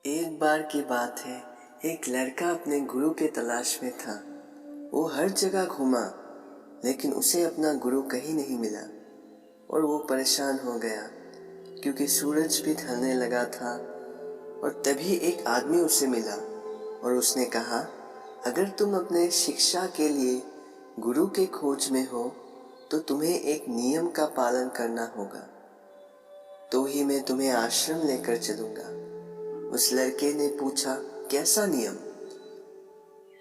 एक बार की बात है, एक लड़का अपने गुरु के तलाश में था। वो हर जगह घूमा, लेकिन उसे अपना गुरु कहीं नहीं मिला और वो परेशान हो गया क्योंकि सूरज भी ढलने लगा था। और तभी एक आदमी उसे मिला और उसने कहा, अगर तुम अपने शिक्षा के लिए गुरु के खोज में हो तो तुम्हें एक नियम का पालन करना होगा, तो ही मैं तुम्हें आश्रम लेकर चलूंगा। उस लड़के ने पूछा, कैसा नियम?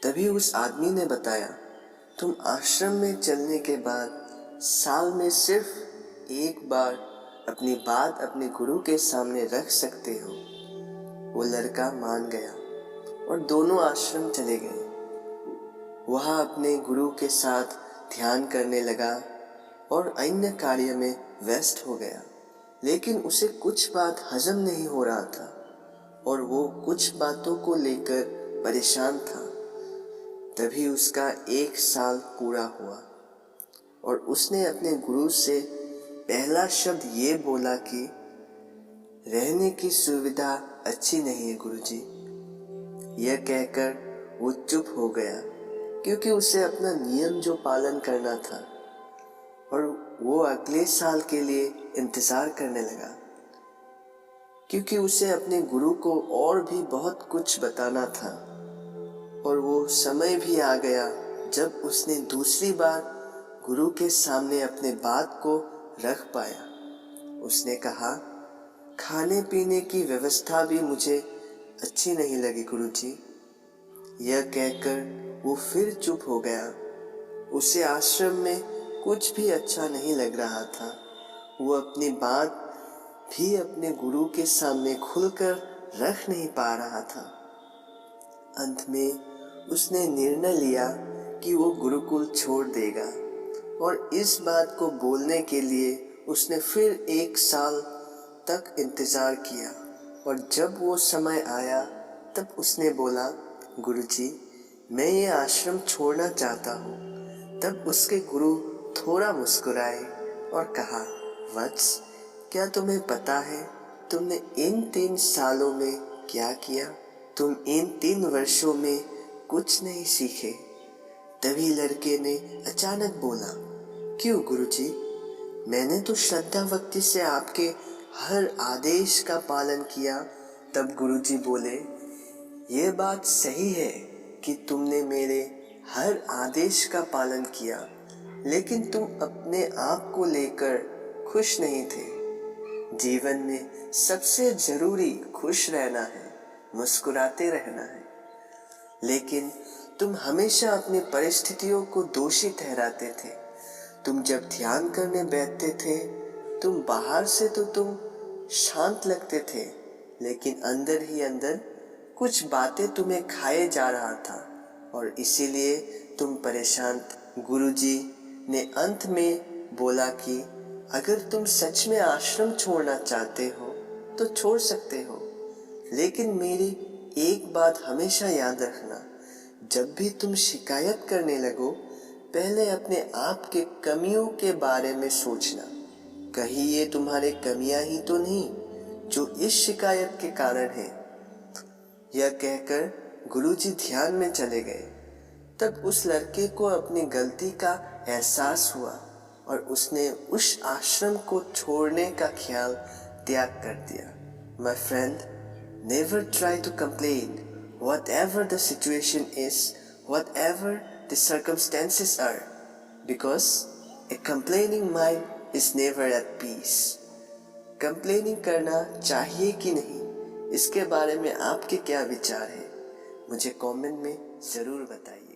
तभी उस आदमी ने बताया, तुम आश्रम में चलने के बाद साल में सिर्फ एक बार अपनी बात अपने गुरु के सामने रख सकते हो। वो लड़का मान गया और दोनों आश्रम चले गए। वह अपने गुरु के साथ ध्यान करने लगा और अन्य कार्य में व्यस्त हो गया, लेकिन उसे कुछ बात हजम नहीं हो रहा था और वो कुछ बातों को लेकर परेशान था। तभी उसका 1 साल पूरा हुआ और उसने अपने गुरु से पहला शब्द ये बोला कि रहने की सुविधा अच्छी नहीं है गुरुजी। यह कहकर वो चुप हो गया क्योंकि उसे अपना नियम जो पालन करना था और वो अगले साल के लिए इंतजार करने लगा, क्योंकि उसे अपने गुरु को और भी बहुत कुछ बताना था। और वो समय भी आ गया जब उसने दूसरी बार गुरु के सामने अपने बात को रख पाया। उसने कहा, खाने पीने की व्यवस्था भी मुझे अच्छी नहीं लगी गुरुजी। यह कहकर वो फिर चुप हो गया। उसे आश्रम में कुछ भी अच्छा नहीं लग रहा था। वो अपनी बात भी अपने गुरु के सामने खुलकर रख नहीं पा रहा था। अंत में उसने निर्णय लिया कि वो गुरुकुल छोड़ देगा और इस बात को बोलने के लिए उसने फिर 1 साल तक इंतजार किया। और जब वो समय आया तब उसने बोला, गुरुजी, मैं ये आश्रम छोड़ना चाहता हूँ। तब उसके गुरु थोड़ा मुस्कुराए और कहा, वत्स, क्या तुम्हें पता है तुमने इन 3 सालों में क्या किया? तुम इन 3 वर्षों में कुछ नहीं सीखे। तभी लड़के ने अचानक बोला, क्यों गुरुजी? मैंने तो श्रद्धा भक्ति से आपके हर आदेश का पालन किया। तब गुरुजी बोले, ये बात सही है कि तुमने मेरे हर आदेश का पालन किया, लेकिन तुम अपने आप को लेकर खुश नहीं थे। जीवन में सबसे जरूरी खुश रहना है, मुस्कुराते रहना है। लेकिन तुम हमेशा अपनी परिस्थितियों को दोषी ठहराते थे। तुम जब ध्यान करने बैठते थे, तुम बाहर से तो तुम शांत लगते थे, लेकिन अंदर ही अंदर कुछ बातें तुम्हें खाए जा रहा था और इसीलिए तुम परेशान थे। गुरुजी ने अंत में बोला कि अगर तुम सच में आश्रम छोड़ना चाहते हो तो छोड़ सकते हो, लेकिन मेरी एक बात हमेशा याद रखना, जब भी तुम शिकायत करने लगो, पहले अपने आप के कमियों के बारे में सोचना। कहीं ये तुम्हारे कमियां ही तो नहीं जो इस शिकायत के कारण है। यह कहकर गुरुजी ध्यान में चले गए। तब उस लड़के को अपनी गलती का एहसास हुआ और उसने उस आश्रम को छोड़ने का ख्याल त्याग कर दिया। My friend, never try to complain, whatever the situation is, whatever the circumstances are, because a complaining mind is never at peace. Complaining करना चाहिए कि नहीं, इसके बारे में आपके क्या विचार हैं? मुझे कमेंट में ज़रूर बताइए।